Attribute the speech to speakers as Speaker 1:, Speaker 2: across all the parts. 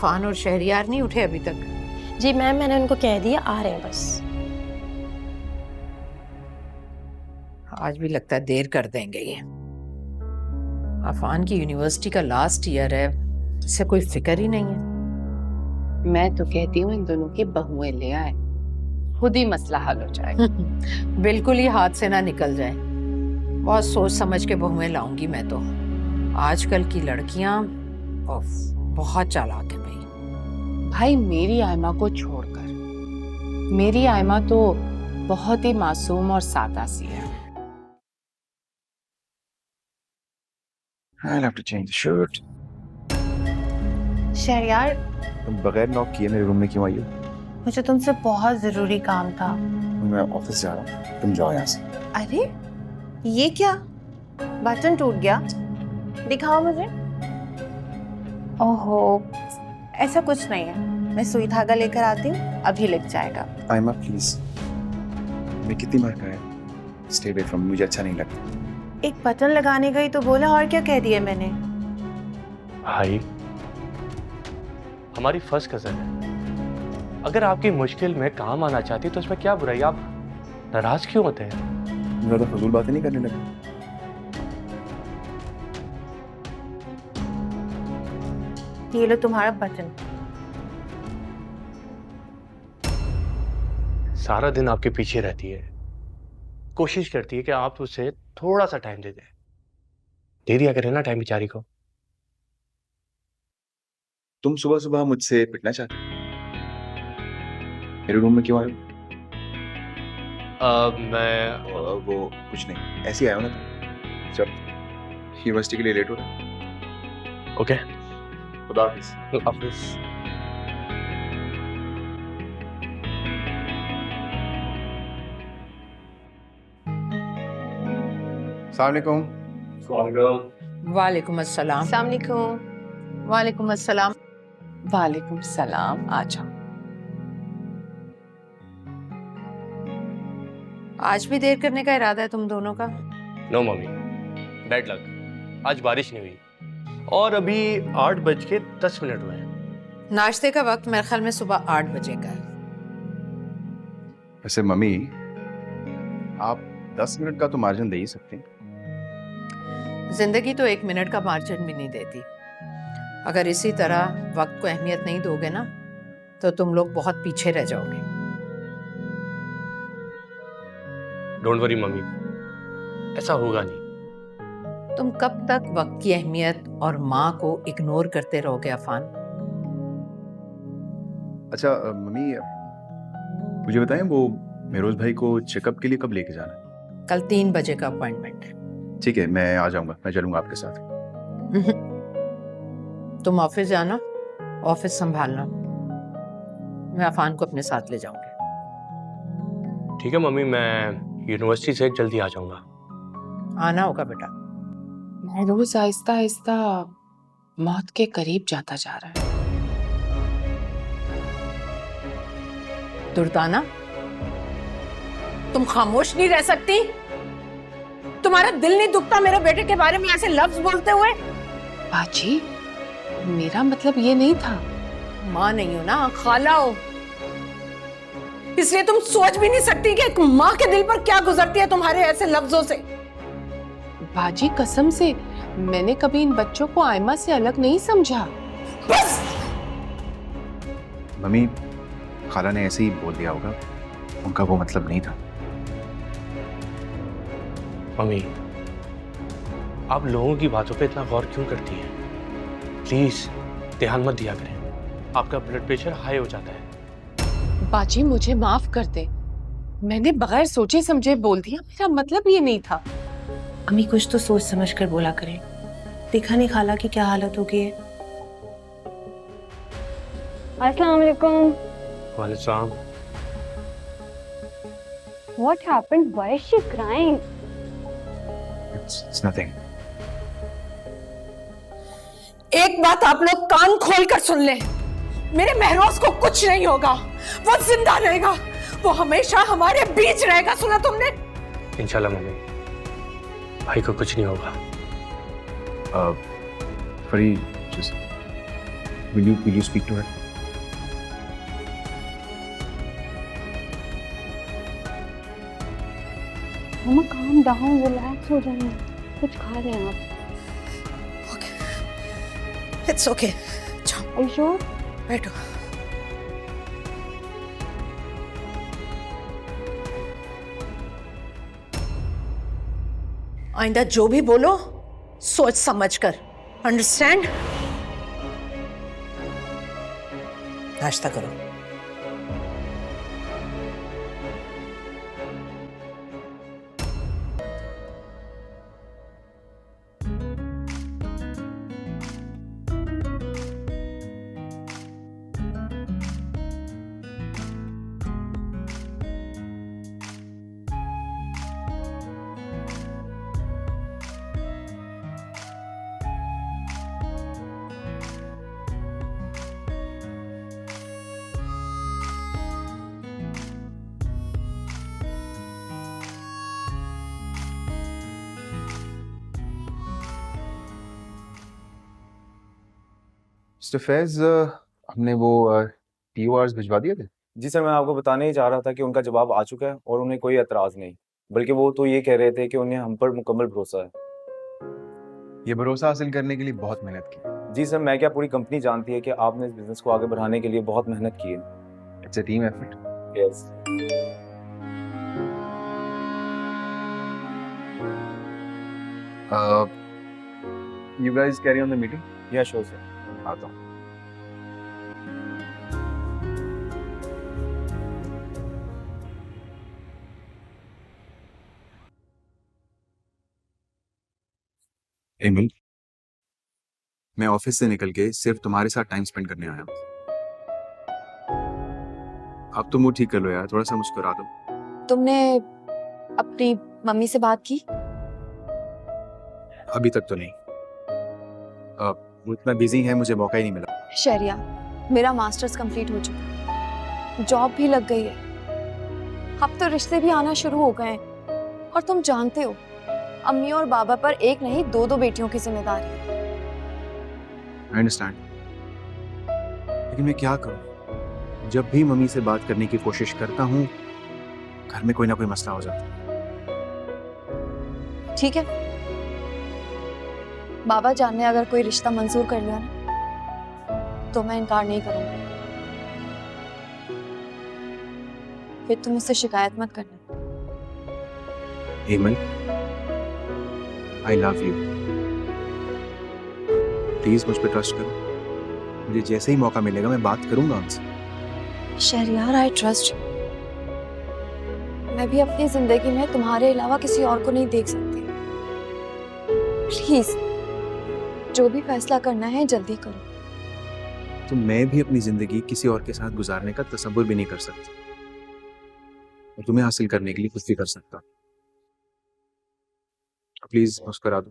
Speaker 1: अफान और शहरियार नहीं उठे अभी तक?
Speaker 2: जी मैम, मैंने उनको कह दिया, आ रहे हैं बस।
Speaker 1: आज भी लगता है देर कर देंगे ये। अफान की यूनिवर्सिटी का लास्ट ईयर है, इससे कोई फिक्र ही नहीं है।
Speaker 3: मैं तो कहती हूँ इन दोनों की बहुएं ले आए, खुद ही मसला हल हो जाएगा।
Speaker 1: बिल्कुल ही हाथ से ना निकल जाए। बहुत सोच समझ के बहुएं लाऊंगी मैं तो। आजकल की लड़कियां बहुत चालाक है भाई।
Speaker 3: भाई मेरी आयमा को छोड़कर, मेरी आयमा तो बहुत ही मासूम और सादा सी है।
Speaker 4: I'll have to change the shirt.
Speaker 5: Shahryar,
Speaker 4: तुम बगैर नॉक किए मेरे रूम में क्यों आई हो?
Speaker 5: मुझे तुमसे बहुत जरूरी काम था।
Speaker 4: मैं ऑफिस जा रहा हूँ, तुम जाओ यहाँ से।
Speaker 5: अरे ये क्या, बटन टूट गया, दिखाओ मुझे। ओहो, ऐसा कुछ नहीं है, मैं सुई धागा लेकर आती हूँ, अभी लग जाएगा।
Speaker 4: आयमा प्लीज, मैं कितनी बार कहा है स्टे अवे फ्रॉम, मुझे अच्छा नहीं लगता।
Speaker 5: एक बटन लगाने गई तो बोला, और क्या कह दिया मैंने?
Speaker 6: भाई हमारी फर्स्ट कजन है, अगर आपकी मुश्किल में काम आना चाहती तो इसमें क्या बुराई? आप नाराज क्यों होते हैं?
Speaker 4: ज्यादा फजूल बातें नहीं करने लगे।
Speaker 5: ये लो तुम्हारा बटन।
Speaker 6: सारा दिन आपके पीछे रहती है, कोशिश करती है कि आप उसे थोड़ा सा टाइम दे दें। दे दिया करें ना टाइम बेचारी को।
Speaker 4: तुम सुबह सुबह मुझसे पिटना चाहते हो? मेरे रूम में क्यों आए हो?
Speaker 6: मैं
Speaker 4: वो कुछ नहीं, ऐसे ही आया हो ना तुम, जब यूनिवर्सिटी के लिए लेट हो रहा है।
Speaker 6: ओके,
Speaker 4: खुदा हाफिज।
Speaker 6: ऑफिस।
Speaker 4: अस्सलाम
Speaker 1: वालेकुम अस्सलाम।
Speaker 5: अस्सलाम वालेकुम।
Speaker 1: वालेकुम अस्सलाम।
Speaker 3: वालेकुम सलाम, आ जाओ।
Speaker 1: आज भी देर करने का इरादा है तुम दोनों का?
Speaker 6: नो मम्मी, बैड लक, आज बारिश नहीं हुई और अभी 8:10 हुए हैं।
Speaker 1: नाश्ते का वक्त मेरे ख्याल में सुबह 8 बजे का है।
Speaker 4: वैसे मम्मी, आप 10 मिनट का तो मार्जिन दे ही सकते हैं।
Speaker 1: जिंदगी तो 1 मिनट का मार्जिन भी नहीं देती। अगर इसी तरह वक्त को अहमियत नहीं दोगे ना, तो तुम लोग बहुत पीछे रह जाओगे।
Speaker 6: डोंट वरी मम्मी, ऐसा होगा नहीं।
Speaker 1: तुम कब तक वक्त की अहमियत और माँ को इग्नोर करते रहोगे अफान?
Speaker 4: अच्छा मम्मी, मुझे बताएं वो मेरोज भाई को चेकअप के लिए कब लेके जाना है?
Speaker 1: कल 3 बजे का अपॉइंटमेंट है।
Speaker 4: ठीक है, मैं आ जाऊंगा, मैं चलूंगा आपके साथ।
Speaker 1: तुम ऑफिस जाना, ऑफिस संभालना, मैं अफान को अपने साथ ले जाऊंगी।
Speaker 6: ठीक है मम्मी, मैं यूनिवर्सिटी से जल्दी आ जाऊंगा।
Speaker 1: आना होगा बेटा।
Speaker 3: महरोज आहिस्ता आहिस्ता मौत के करीब जाता जा रहा है।
Speaker 1: दुर्दाना, तुम खामोश नहीं रह सकती? तुम्हारा दिल नहीं दुखता मेरे बेटे के बारे में ऐसे लफ्ज बोलते हुए?
Speaker 3: बाजी, मेरा मतलब ये नहीं था।
Speaker 1: माँ नहीं हो ना, खाला हो, इसलिए तुम सोच भी नहीं सकती कि एक माँ के दिल पर क्या गुजरती है तुम्हारे ऐसे लफ्जों से।
Speaker 3: बाजी कसम से, मैंने कभी इन बच्चों को आयमा से अलग नहीं समझा।
Speaker 1: बस।
Speaker 4: मम्मी, खाला ने ऐसे ही बोल दिया होगा, उनका वो मतलब नहीं था।
Speaker 6: मम्मी, आप लोगों की बातों पे इतना गौर क्यों करती हैं? प्लीज ध्यान मत दिया करें, आपका ब्लड प्रेशर हाई हो जाता है।
Speaker 3: बाजी मुझे माफ कर दे, मैंने बगैर सोचे समझे बोल दिया, मेरा मतलब ये नहीं था।
Speaker 5: अम्मी कुछ तो सोच समझ कर बोला करें, देखा नहीं खाला की क्या हालत हो गई है।
Speaker 7: अस्सलाम वालेकुम।
Speaker 6: वालेकुम।
Speaker 7: What happened? Why is she crying?
Speaker 4: It's nothing.
Speaker 1: एक बात आप लोग कान खोल कर सुन ले, मेरे महरोज को कुछ नहीं होगा, वो जिंदा रहेगा, वो हमेशा हमारे बीच रहेगा, सुना तुमने?
Speaker 6: इंशाल्लाह मम्मी, भाई को कुछ नहीं होगा।
Speaker 4: फरी, just will you speak to her?
Speaker 7: Mamma calm down, relax हो जाए, कुछ खा लें आप।
Speaker 1: It's okay,
Speaker 7: Are you sure?
Speaker 1: बैठो। आइंदा जो भी बोलो सोच समझ कर, अंडरस्टैंड? नाश्ता करो।
Speaker 4: मिस्टर फैज, हमने वो PORs भिजवा दिए थे।
Speaker 8: जी सर, मैं आपको बताने ही चाह रहा था कि उनका जवाब आ चुका है और उन्हें कोई एतराज़ नहीं, बल्कि वो तो ये कह रहे थे कि उन्हें हम पर मुकम्मल भरोसा है।
Speaker 4: ये भरोसा हासिल करने के लिए बहुत मेहनत की।
Speaker 8: जी सर, मैं क्या पूरी कंपनी जानती है कि आपने इस बिज़नेस को आगे बढ़ाने के लिए बहुत मेहनत की है।
Speaker 4: It's a team effort.
Speaker 8: Yes.
Speaker 4: You guys carry on the meeting?
Speaker 8: या श्योर सर।
Speaker 4: आता हूँ। एमिल, मैं ऑफिस से निकल के सिर्फ तुम्हारे साथ टाइम स्पेंड करने आया हूँ। अब तुम मूड ठीक कर लो यार, थोड़ा सा मुस्कुरा दो।
Speaker 9: तुमने अपनी मम्मी से बात की?
Speaker 4: अभी तक तो नहीं। वो इतना बिजी है, मुझे मौका ही नहीं मिला।
Speaker 9: शरिया, मेरा मास्टर्स कंप्लीट हो चुका है, जॉब भी लग गई है, अब तो रिश्ते भी आना शुरू हो गए हैं। और तुम जानते हो, अम्मी और बाबा पर एक नहीं दो बेटियों की जिम्मेदारी है।
Speaker 4: I understand. लेकिन मैं क्या करूं? जब भी मम्मी से बात करने की कोशिश करता हूं, घर में कोई ना कोई मसला हो जाता है।
Speaker 9: ठीक है, बाबा जान ने अगर कोई रिश्ता मंजूर कर लिया ना, तो मैं इनकार नहीं करूंगी। फिर तुम मुझसे शिकायत मत करना।
Speaker 4: Emil, I love you. Please मुझ पे ट्रस्ट करो। मुझे जैसे ही मौका मिलेगा मैं बात करूंगा उनसे।
Speaker 9: Shahryar, I trust. मैं भी अपनी जिंदगी में तुम्हारे अलावा किसी और को नहीं देख सकती। प्लीज, जो भी फैसला करना है जल्दी करो।
Speaker 4: तो मैं भी अपनी जिंदगी किसी और के साथ गुजारने का तसव्वुर भी नहीं कर सकती, और तुम्हें हासिल करने के लिए कुछ भी कर सकता। प्लीज मुस्कुरा दो।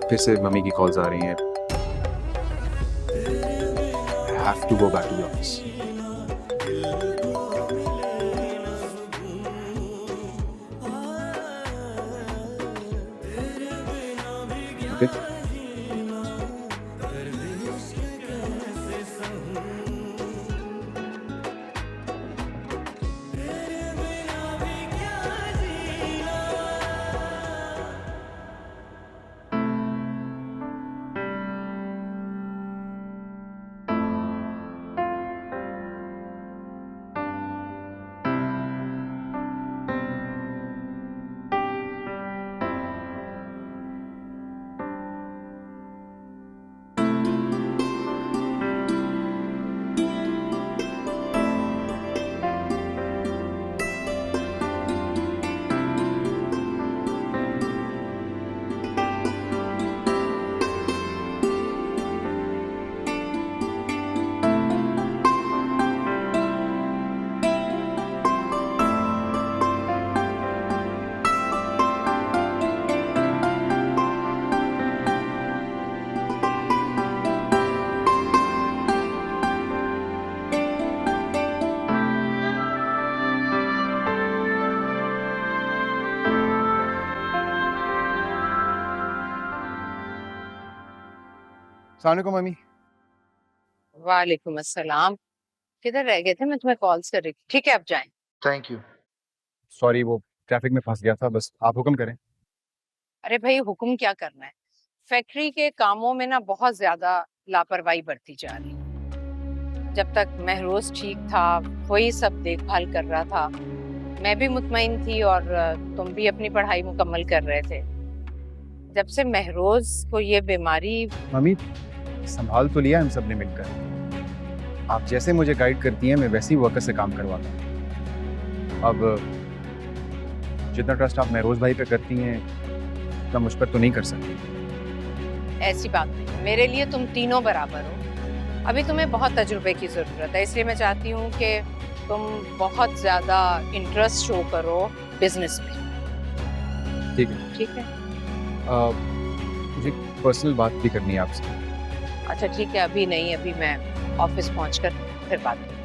Speaker 4: फिर से मम्मी की कॉल्स आ रही हैं। I have to go back to the office. Okay. अस्सलाम वालेकुम मम्मी।
Speaker 1: वालेकुम अस्सलाम। किधर रह गए थे? मैं तुम्हें कॉल्स कर रही थी। ठीक है, अब जाएं।
Speaker 4: Thank you. सॉरी, वो ट्रैफिक में फंस गया था, बस आप हुक्म करें।
Speaker 1: अरे भाई, हुक्म क्या करना है? फैक्ट्री के कामों में ना बहुत ज्यादा लापरवाही बरती जा रही है। जब तक महरोज ठीक था, वही सब देखभाल कर रहा था, मैं भी मुतमईन थी और तुम भी अपनी पढ़ाई मुकम्मल कर रहे थे। जब से महरोज को ये बीमारी,
Speaker 4: मम्मी संभाल तो लिया हम सब ने मिलकर। आप जैसे मुझे गाइड करती हैं मैं वैसे ही वर्कर से काम करवाता हूँ। अब जितना ट्रस्ट आप महरोज भाई पे करती हैं उतना मुझ पर तो नहीं कर सकती।
Speaker 1: ऐसी बात नहीं, मेरे लिए तुम तीनों बराबर हो। अभी तुम्हें बहुत तजुर्बे की जरूरत है, इसलिए मैं चाहती हूँ कि तुम बहुत ज्यादा इंटरेस्ट शो करो बिजनेस में।
Speaker 4: ठीक है।
Speaker 1: ठीक है,
Speaker 4: मुझे पर्सनल बात भी करनी है आपसे।
Speaker 1: अच्छा ठीक है, अभी नहीं, अभी मैं ऑफिस पहुंचकर फिर बात करूँ।